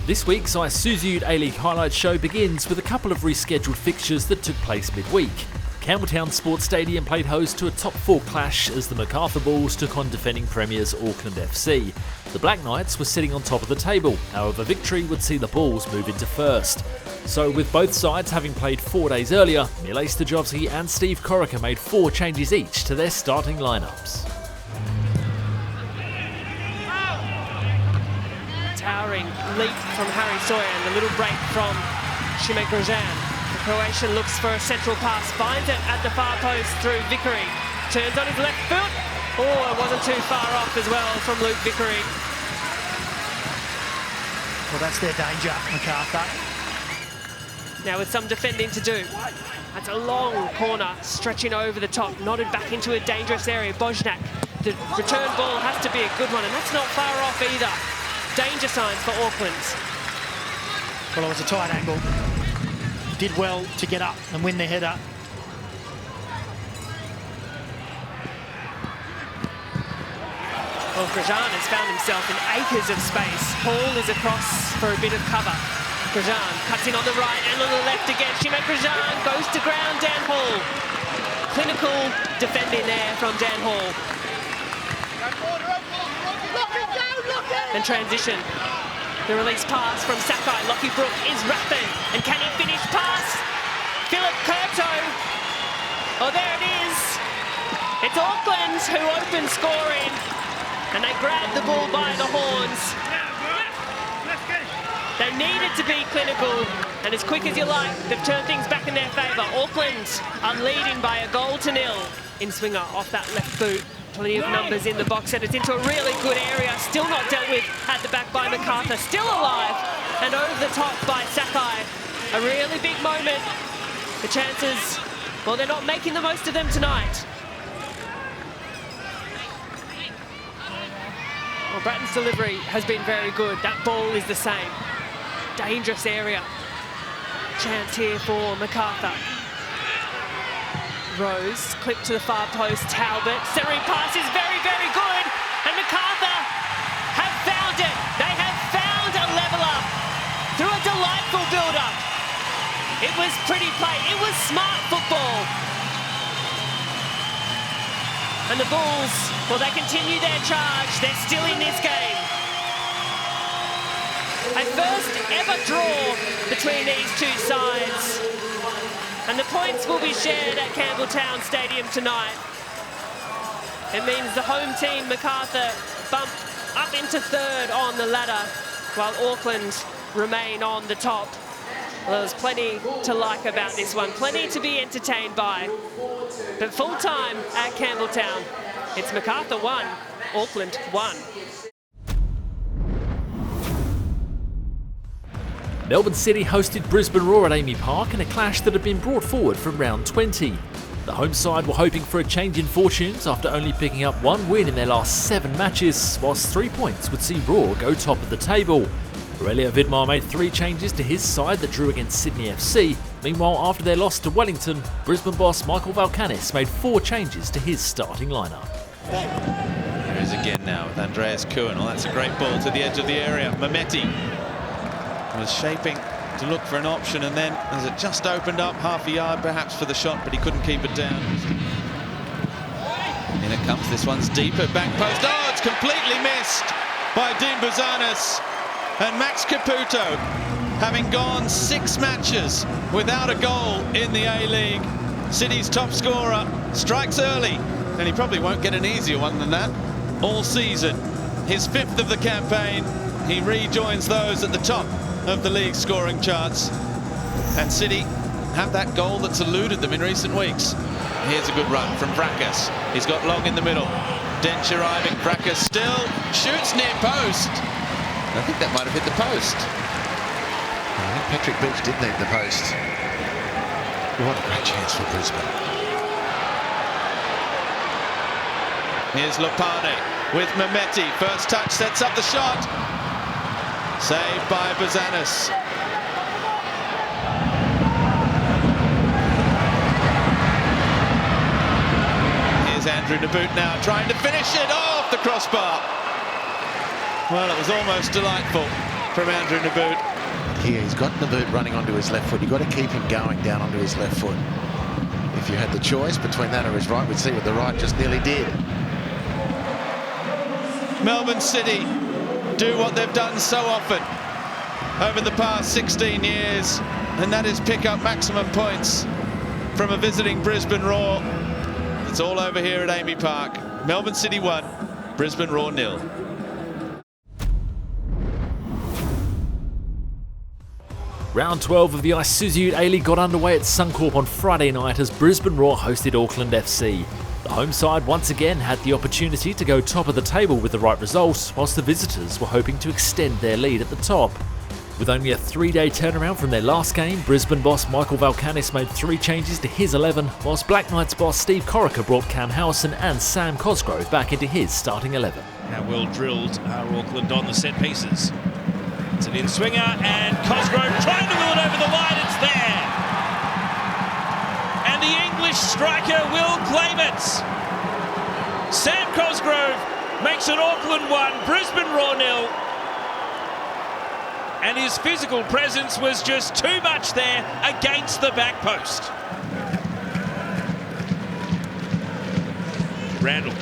This week's Isuzu UTE A-League highlight show begins with a couple of rescheduled fixtures that took place midweek. Campbelltown Sports Stadium played host to a top four clash as the Macarthur Bulls took on defending premiers Auckland FC. The Black Knights were sitting on top of the table, however victory would see the Bulls move into first. So with both sides having played 4 days earlier, Mile Stajovski and Steve Corica made 4 changes each to their starting lineups. Towering leap from Harry Sawyer and the little break from Šime Grozan. The Croatian looks for a central pass, finds it at the far post through Vickery. Turns on his left foot. Oh, it wasn't too far off as well from Luke Vickery. Well, that's their danger, Macarthur. Now with some defending to do. That's a long corner stretching over the top, nodded back into a dangerous area. Bojnak, the return ball has to be a good one, and that's not far off either. Danger signs for Auckland. Well, it was a tight angle. Did well to get up and win the header. Well, Grozan has found himself in acres of space. Hall is across for a bit of cover. Grozan cuts in on the right and on the left again. Šime Grozan goes to ground. Dan Hall. Clinical defending there from Dan Hall. And transition. The release pass from Sakai. Lockie Brook is rapid. And can he finish pass? Philip Curto. Oh, there it is. It's Auckland who open scoring. And they grab the ball by the horns. They needed to be clinical. And as quick as you like, they've turned things back in their favour. Auckland are leading by a 1-0. In swinger off that left boot. Plenty of numbers in the box, and it's into a really good area. Still not dealt with at the back by Macarthur. Still alive, and over the top by Sakai. A really big moment. The chances, well, they're not making the most of them tonight. Well, Bratton's delivery has been very good. That ball is the same. Dangerous area. Chance here for Macarthur. Rose, clip to the far post, Talbot, centering pass is very, very good, and Macarthur have found it. They have found a leveller through a delightful build-up. It was pretty play, it was smart football. And the Bulls, well, they continue their charge, they're still in this game. A first ever draw between these two sides. And the points will be shared at Campbelltown Stadium tonight. It means the home team, Macarthur, bump up into third on the ladder, while Auckland remain on the top. Well, there's plenty to like about this one, plenty to be entertained by. But full time at Campbelltown, it's Macarthur 1, Auckland 1. Melbourne City hosted Brisbane Roar at Amy Park in a clash that had been brought forward from round 20. The home side were hoping for a change in fortunes after only picking up 1 win in their last 7 matches, whilst 3 points would see Roar go top of the table. Aurelio Vidmar made 3 changes to his side that drew against Sydney FC. Meanwhile, after their loss to Wellington, Brisbane boss Michael Valkanis made 4 changes to his starting lineup. There he is again now with Andreas Kuhn. Well, that's a great ball to the edge of the area. Mameti was shaping to look for an option, and then as it just opened up half a yard perhaps for the shot, but he couldn't keep it down. In it comes, this one's deeper, back post. Oh, it's completely missed by Dean Buzanis. And Max Caputo, having gone 6 matches without a goal in the A-League, City's top scorer, strikes early, and he probably won't get an easier one than that all season. His 5th of the campaign, he rejoins those at the top of the league scoring charts. And City have that goal that's eluded them in recent weeks. Here's a good run from Fracas. He's got Long in the middle. Dench arriving, Fracas still shoots near post. I think that might have hit the post. I think Patrick Beach did need the post. What a great chance for Brisbane. Here's Lopane with Mameti. First touch sets up the shot. Saved by Buzanis. Here's Andrew Naboot now trying to finish it off the crossbar. Well, it was almost delightful from Andrew Naboot. Here, he's got Naboot running onto his left foot. You've got to keep him going down onto his left foot. If you had the choice between that or his right, we'd see what the right just nearly did. Melbourne City do what they've done so often over the past 16 years, and that is pick up maximum points from a visiting Brisbane Roar. It's all over here at Amy Park. Melbourne City 1, Brisbane Roar 0. Round 12 of the Isuzu UTE A-League got underway at Suncorp on Friday night as Brisbane Roar hosted Auckland FC. The home side once again had the opportunity to go top of the table with the right result, whilst the visitors were hoping to extend their lead at the top. With only a 3-day turnaround from their last game, Brisbane boss Michael Valkanis made 3 changes to his 11, whilst Black Knights boss Steve Corica brought Cam Howson and Sam Cosgrove back into his starting 11. How well drilled are Auckland on the set pieces. It's an in-swinger, and Cosgrove trying to wheel it over the line. It's there. And the English striker will claim it. Sam Cosgrove makes it Auckland 1, Brisbane Roar 0. And his physical presence was just too much there against the back post. Randall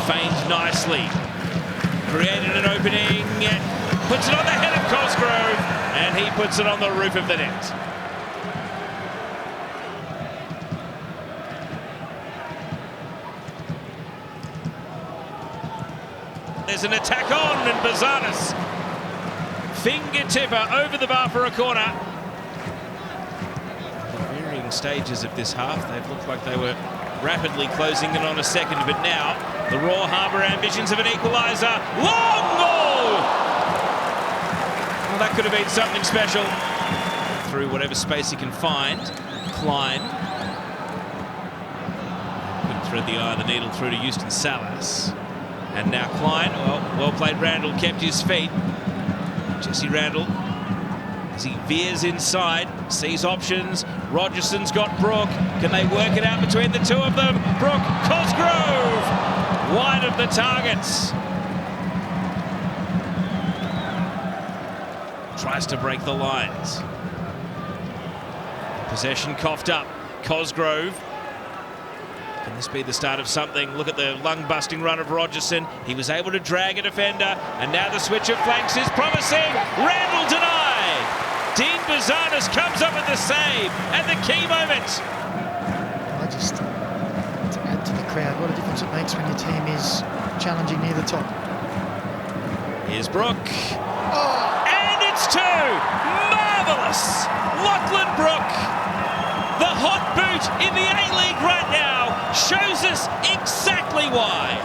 feigned nicely. Created an opening. Puts it on the head of Cosgrove, and he puts it on the roof of the net. There's an attack on, and Bazanis finger-tipper over the bar for a corner. At varying stages of this half, they've looked like they were rapidly closing in on a second, but now the Roar harbour ambitions of an equaliser. Long goal! Well, that could have been something special. Through whatever space he can find. Klein. Couldn't thread the eye of the needle through to Houston Salas. And now Klein, well played Randall, kept his feet. Jesse Randall, as he veers inside, sees options. Rogerson's got Brook. Can they work it out between the two of them? Brook, Cosgrove, wide of the targets. Tries to break the lines. Possession coughed up. Cosgrove. Can this be the start of something? Look at the lung-busting run of Rogerson. He was able to drag a defender, and now the switch of flanks is promising. Randall denied. Dean Bazanis comes up with the save at the key moment. Just to add to the crowd, what a difference it makes when your team is challenging near the top. Here's Brook. And it's 2. Marvellous. Lachlan Brook, the hot boot in the A-League right now, shows us exactly why.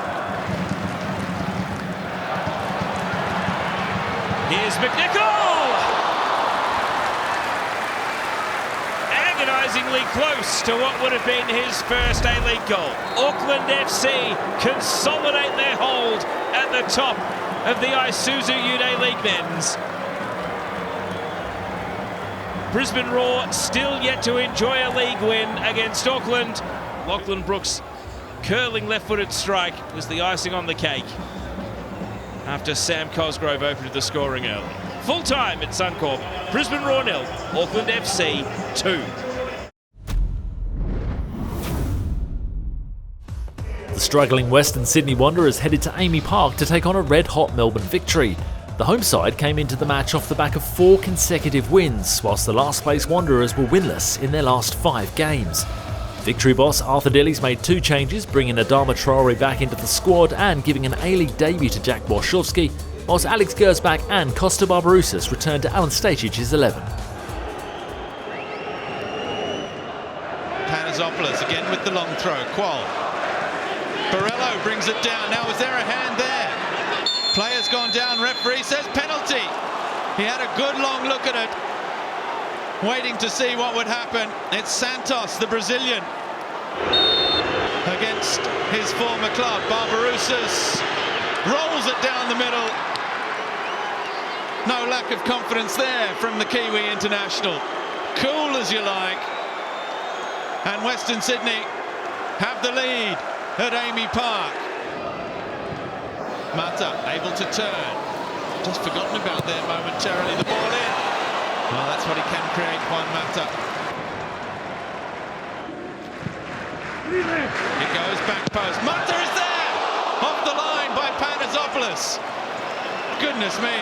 Here's McNichol. Agonisingly close to what would have been his first A-League goal. Auckland FC consolidate their hold at the top of the Isuzu UTE A-League men's. Brisbane Roar still yet to enjoy a league win against Auckland. Lachlan Brook's curling left-footed strike was the icing on the cake after Sam Cosgrove opened the scoring early. Full time at Suncorp. Brisbane Roar 0, Auckland FC 2. The struggling Western Sydney Wanderers headed to Amy Park to take on a red-hot Melbourne Victory. The home side came into the match off the back of 4 consecutive wins, whilst the last place Wanderers were winless in their last 5 games. Victory boss Arthur Dillies made 2 changes, bringing Adama Traore back into the squad and giving an A-League debut to Jack Wachowski, whilst Alex Gersbach and Costa Barbarouses returned to Alan Stachic's 11. Panazopoulos again with the long throw. Qual. Borello brings it down. Now, was there a hand there? Player's gone down. Referee says penalty. He had a good long look at it, waiting to see what would happen. It's Santos, the Brazilian, against his former club. Barbarouses rolls it down the middle. No lack of confidence there from the Kiwi international. Cool as you like. And Western Sydney have the lead at Amy Park. Mata able to turn. just forgotten about there momentarily. The ball in. Well, that's what he can create, Juan Mata. It goes back post. Mata is there! Off the line by Panasopoulos. Goodness me.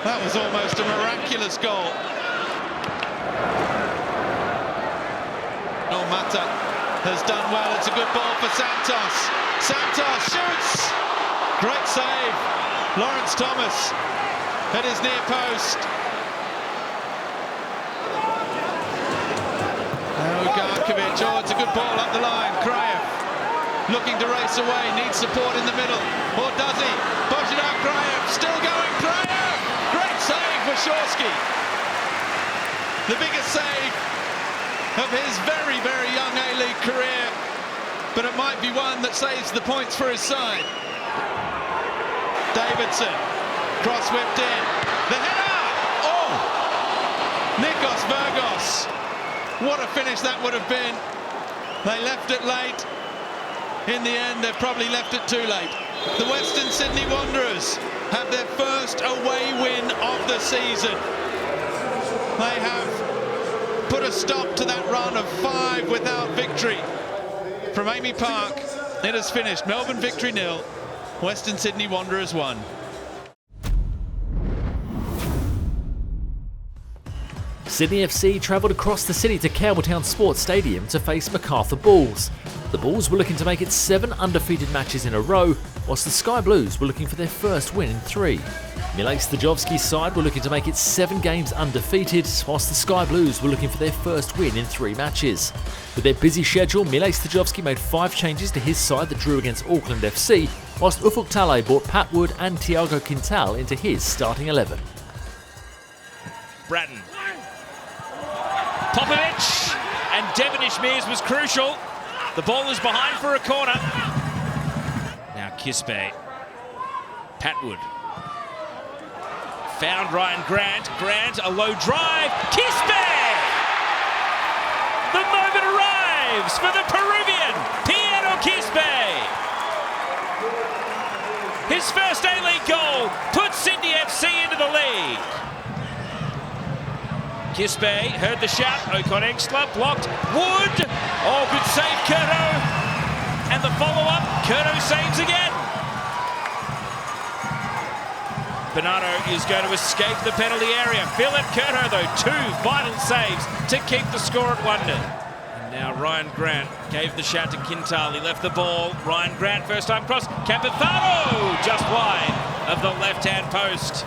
That was almost a miraculous goal. Oh, Mata has done well. It's a good ball for Santos. Santos shoots. Great save. Lawrence Thomas at his near post. Garkovic, oh, it's a good ball up the line. Kraev looking to race away, needs support in the middle. Or does he? Push it out, Kraev, still going, Kraev! Great save for Shorsky. The biggest save of his very, very young A-League career. But it might be one that saves the points for his side. Davidson, cross whipped in. The header! Oh! Nikos Virgos. What a finish that would have been. They left it late. In the end, they've probably left it too late. The Western Sydney Wanderers have their first away win of the season. They have put a stop to that run of 5 without victory. From Amy Park, it has finished. Melbourne victory 0, Western Sydney Wanderers 1. Sydney FC travelled across the city to Campbelltown Sports Stadium to face Macarthur Bulls. The Bulls were looking to make it 7 undefeated matches in a row, whilst the Sky Blues were looking for their first win in 3. Milej Stajovski's side were looking to make it 7 games undefeated, whilst the Sky Blues were looking for their first win in 3 matches. With their busy schedule, Milej Stajovski made 5 changes to his side that drew against Auckland FC, whilst Ufuk Talay brought Pat Wood and Tiago Quintal into his starting 11. Bratton. Popovic, and Devonish Mears was crucial. The ball is behind for a corner. Now Kispe. Patwood. Found Ryan Grant. Grant, a low drive. Kispe! The moment arrives for the Peruvian, Piero Kispe. His first A-League goal puts Sydney FC into the league. Kispe heard the shout. Ocon Exler blocked. Wood. Oh, good save, Curto. And the follow-up. Curto saves again. Bernardo is going to escape the penalty area. Philip Curto, though, 2 vital saves to keep the score at 1-0. And now Ryan Grant gave the shout to Quintal. He left the ball. Ryan Grant, first time cross. Campazano just wide of the left-hand post.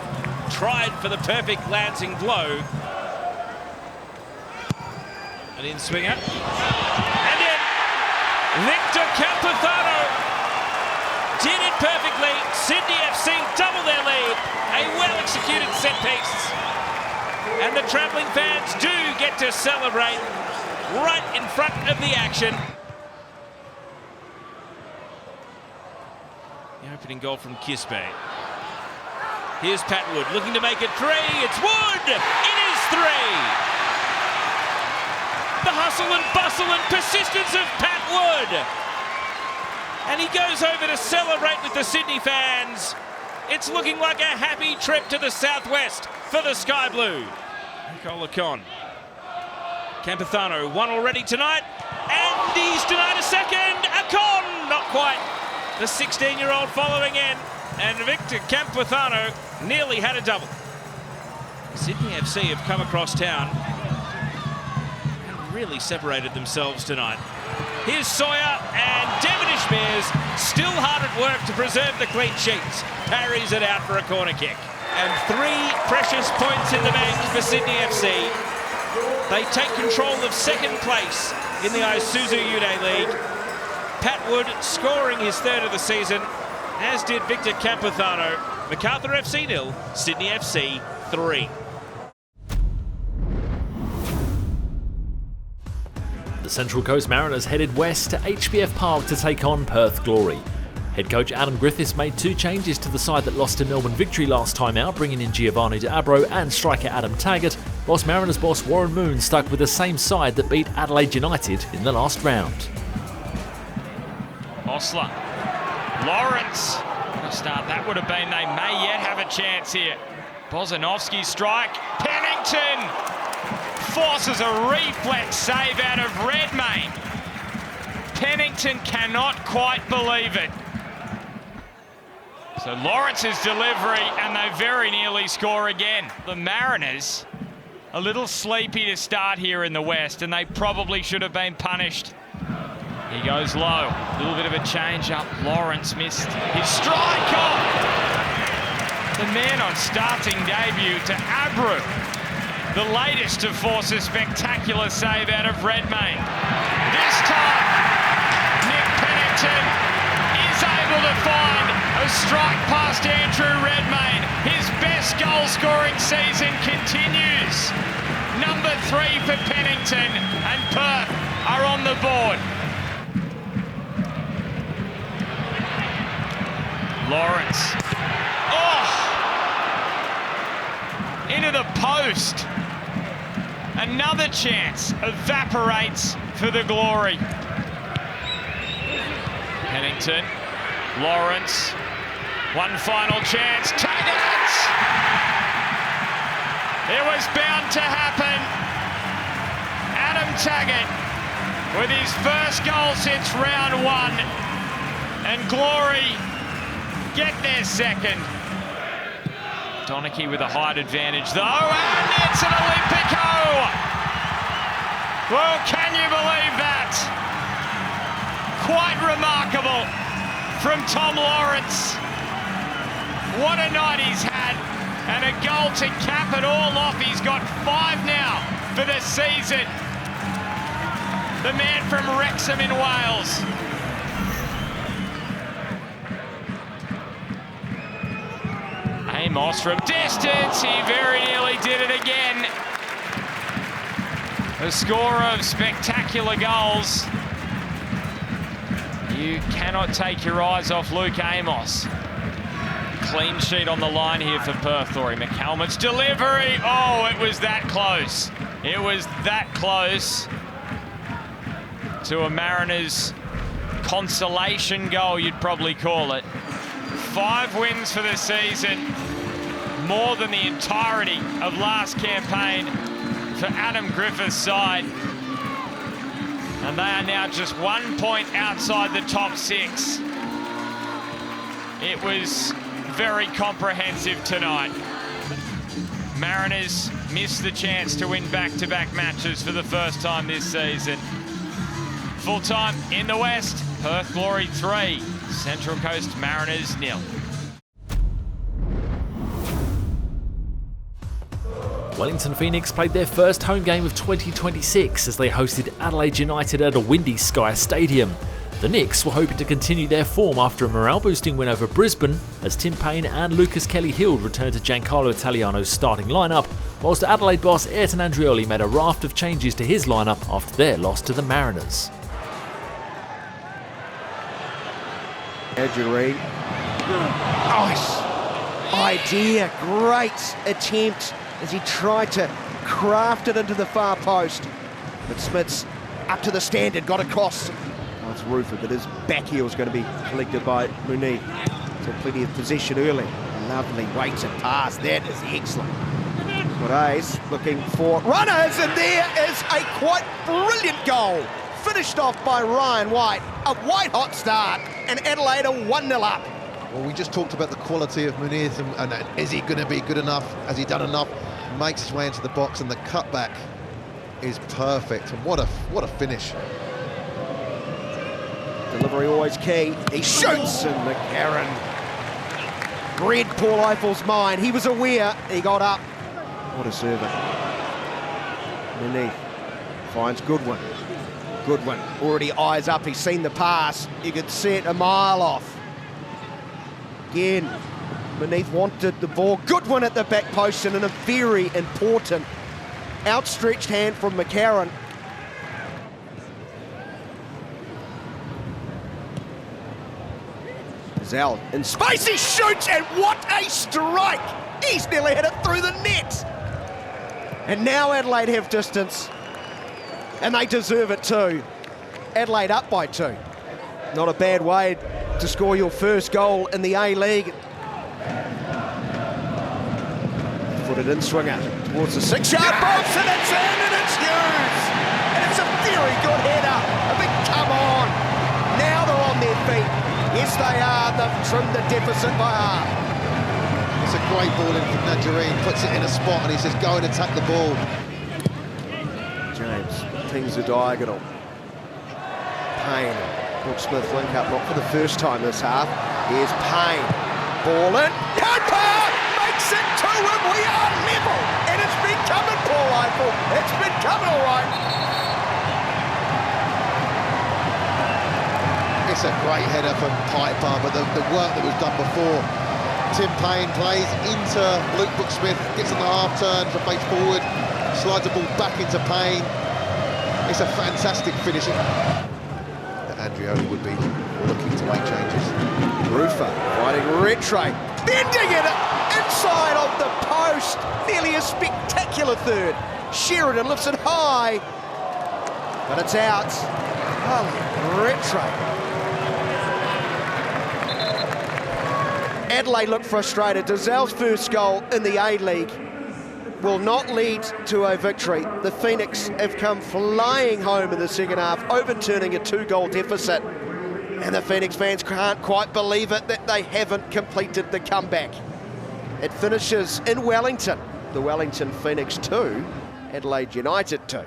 Tried for the perfect lancing blow. An in-swinger. And in, Victor Campazano did it perfectly. Sydney FC double their lead. A well-executed set piece. And the travelling fans do get to celebrate right in front of the action. The opening goal from Kispe. Here's Pat Wood looking to make it 3. It's Wood! It is 3! The hustle and bustle and persistence of Pat Wood. And he goes over to celebrate with the Sydney fans. It's looking like a happy trip to the southwest for the Sky Blue. Nicola Con. Campazano, 1 already tonight. And he's denied a second. Acon, not quite. The 16-year-old following in. And Victor Campazano nearly had a double. Sydney FC have come across town. Really separated themselves tonight. Here's Sawyer and Devonish Mears still hard at work to preserve the clean sheets. Parries it out for a corner kick. And 3 precious points in the bank for Sydney FC. They take control of second place in the Isuzu UTE A-League. Pat Wood scoring his 3rd of the season, as did Victor Campazano. Macarthur FC 0, Sydney FC 3. The Central Coast Mariners headed west to HBF Park to take on Perth Glory. Head coach Adam Griffiths made 2 changes to the side that lost to Melbourne victory last time out, bringing in Giovanni De Abro and striker Adam Taggart, whilst Mariners boss Warren Moon stuck with the same side that beat Adelaide United in the last round. Osler. Lawrence. a start that would have been. They may yet have a chance here. Bozanovsky's strike. Pennington forces a reflex save out of Redmayne. Pennington cannot quite believe it. So Lawrence's delivery, and they very nearly score again. The Mariners a little sleepy to start here in the West, and they probably should have been punished. He goes low, a little bit of a change up. Lawrence missed his strike. The man on starting debut to Abru, the latest to force a spectacular save out of Redmayne. This time, Nick Pennington is able to find a strike past Andrew Redmayne. His best goal-scoring season continues. Number 3 for Pennington, and Perth are on the board. Lawrence. Oh! Into the post. Another chance evaporates for the Glory. Pennington, Lawrence, one final chance. Taggart! It was bound to happen. Adam Taggart with his first goal since round 1. And Glory get their second. Donachie with a height advantage though, and it's an Olympico! Well, can you believe that? Quite remarkable from Tom Lawrence. What a night he's had, and a goal to cap it all off. He's got 5 now for the season. The man from Wrexham in Wales. Amos from distance, he very nearly did it again. A score of spectacular goals. You cannot take your eyes off Luke Amos. Clean sheet on the line here for Perth Glory. McCalmont's delivery, oh, it was that close. It was that close to a Mariners consolation goal, you'd probably call it. 5 wins for the season, more than the entirety of last campaign for Adam Griffith's side. And they are now just 1 point outside the top 6. It was very comprehensive tonight. Mariners missed the chance to win back-to-back matches for the first time this season. Full time in the West, Perth Glory 3, Central Coast Mariners 0. Wellington Phoenix played their first home game of 2026 as they hosted Adelaide United at a windy Sky Stadium. The Knicks were hoping to continue their form after a morale-boosting win over Brisbane as Tim Payne and Lucas Kelly-Hild returned to Giancarlo Italiano's starting lineup, whilst Adelaide boss Ayrton Andrioli made a raft of changes to his lineup after their loss to the Mariners. Edgerine. Nice idea, great attempt as he tried to craft it into the far post. But Smith's up to the standard, got across. Oh, it's Ruford, but his back heel is going to be collected by Munir. So plenty of possession early. Lovely weighted pass, that is excellent. Moraes looking for runners, and there is a quite brilliant goal. Finished off by Ryan White. A white-hot start, and Adelaide are 1-0 up. Well, we just talked about the quality of Munir, and is he going to be good enough? Has he done enough? Makes his way into the box, and the cutback is perfect. And what a finish. Delivery always key. He shoots, and McCarron read Paul Eiffel's mind. He was aware. He got up. What a servant. Munir finds Goodwin. Goodwin already eyes up. He's seen the pass. You could see it a mile off. Again, Munir wanted the ball. Goodwin at the back post, and in a very important outstretched hand from McCarron. Zell in space, he shoots, and what a strike! He's nearly hit it through the net. And now Adelaide have distance, and they deserve it too. Adelaide up by 2. Not a bad way to score your first goal in the A-League. Footed in swinger towards the 6-yard box, and it's in, and it's Hughes. And it's a very good header. A big come on. Now they're on their feet. Yes, they are. They've trimmed the deficit by half. It's a great ball in from Najareen, puts it in a spot and he says, go and attack the ball. James pings the diagonal. Payne, Brooke Smith link up, not for the first time this half. Here's Payne, ball in. Piper makes it 2 and we are level. And it's been coming, Paul Eiffel. It's been coming all right. It's a great header from Piper, but the work that was done before. Tim Payne plays into Luke Brooke-Smith, gets on the half turn from base forward, slides the ball back into Payne. It's a fantastic finish. Andrioli would be looking to make changes. Rufer fighting Retray, bending it inside of the post. Nearly a spectacular third. Sheridan lifts it high, but it's out. Oh, Retray. Adelaide look frustrated. Dazal's first goal in the A-League will not lead to a victory. The Phoenix have come flying home in the second half, overturning a 2-goal deficit. And the Phoenix fans can't quite believe it that they haven't completed the comeback. It finishes in Wellington. The Wellington Phoenix 2, Adelaide United 2.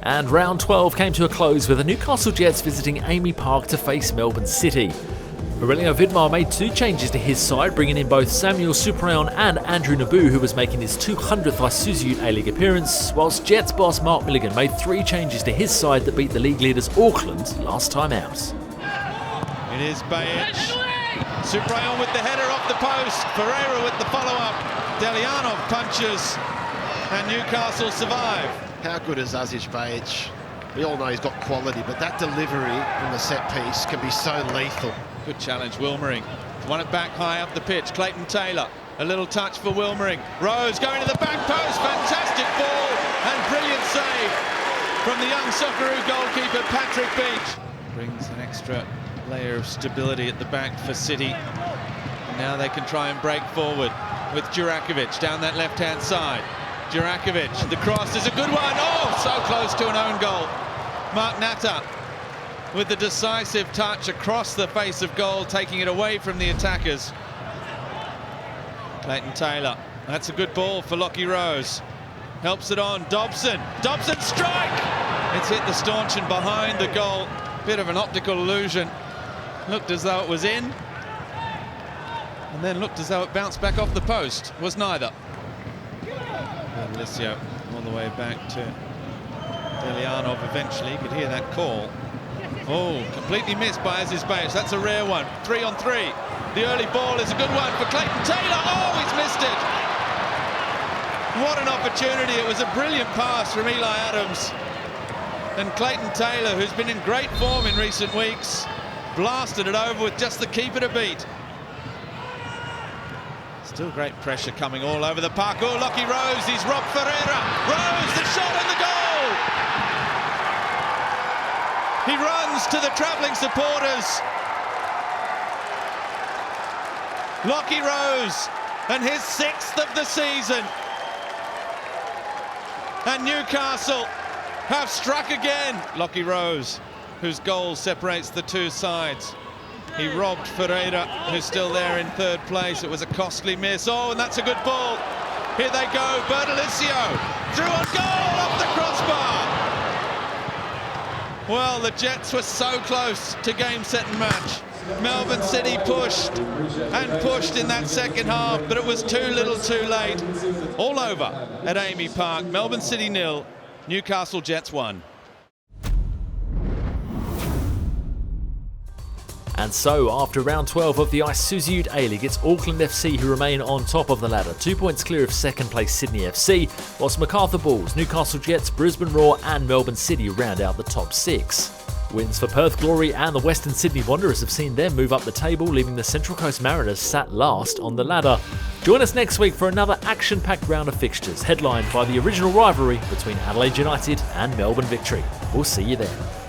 And round 12 came to a close with the Newcastle Jets visiting Amy Park to face Melbourne City. Aurelio Vidmar made 2 changes to his side, bringing in both Samuel Suprayon and Andrew Nabu, who was making his 200th Isuzu UTE A-League appearance, whilst Jets boss Mark Milligan made 3 changes to his side that beat the league leaders Auckland last time out. It is Bajic. Suprayon with the header off the post. Pereira with the follow-up. Delianov punches. And Newcastle survive. How good is Aziz Bajic? We all know he's got quality, but that delivery from the set piece can be so lethal. Good challenge, Wilmering. Won it back high up the pitch. Clayton Taylor. A little touch for Wilmering. Rose going to the back post. Fantastic ball and brilliant save from the young Socceroo goalkeeper Patrick Beach. Brings an extra layer of stability at the back for City. And now they can try and break forward with Jurakovic down that left-hand side. Jurakovic, the cross is a good one. Oh, so close to an own goal. Mark Natta with the decisive touch across the face of goal, taking it away from the attackers. Clayton Taylor, that's a good ball for Lockie Rose. Helps it on, Dobson. Dobson strike! It's hit the stanchion behind the goal. Bit of an optical illusion. Looked as though it was in. And then looked as though it bounced back off the post. Was neither. Alicio all the way back to Delianov eventually. You could hear that call. Oh, completely missed by Aziz Bajic. That's a rare one. 3 on 3. The early ball is a good one for Clayton Taylor. Oh, he's missed it. What an opportunity. It was a brilliant pass from Eli Adams. And Clayton Taylor, who's been in great form in recent weeks, blasted it over with just the keeper to beat. Still great pressure coming all over the park. Oh, Lockie Rose, he's robbed Ferreira. Rose, the shot and the goal! He runs to the travelling supporters. Lockie Rose, and his 6th of the season. And Newcastle have struck again. Lockie Rose, whose goal separates the 2 sides. He robbed Ferreira, who's still there in 3rd place. It was a costly miss. Oh, and that's a good ball. Here they go. Bertolicio through on goal off the crossbar. Well, the Jets were so close to game, set and match. Melbourne City pushed and pushed in that second half, but it was too little too late. All over at Amy Park. Melbourne City 0, Newcastle Jets 1. And so, after round 12 of the Isuzu UTE A-League, it's Auckland FC who remain on top of the ladder, 2 points clear of 2nd place Sydney FC, whilst Macarthur Bulls, Newcastle Jets, Brisbane Roar and Melbourne City round out the top 6. Wins for Perth Glory and the Western Sydney Wanderers have seen them move up the table, leaving the Central Coast Mariners sat last on the ladder. Join us next week for another action-packed round of fixtures, headlined by the original rivalry between Adelaide United and Melbourne Victory. We'll see you then.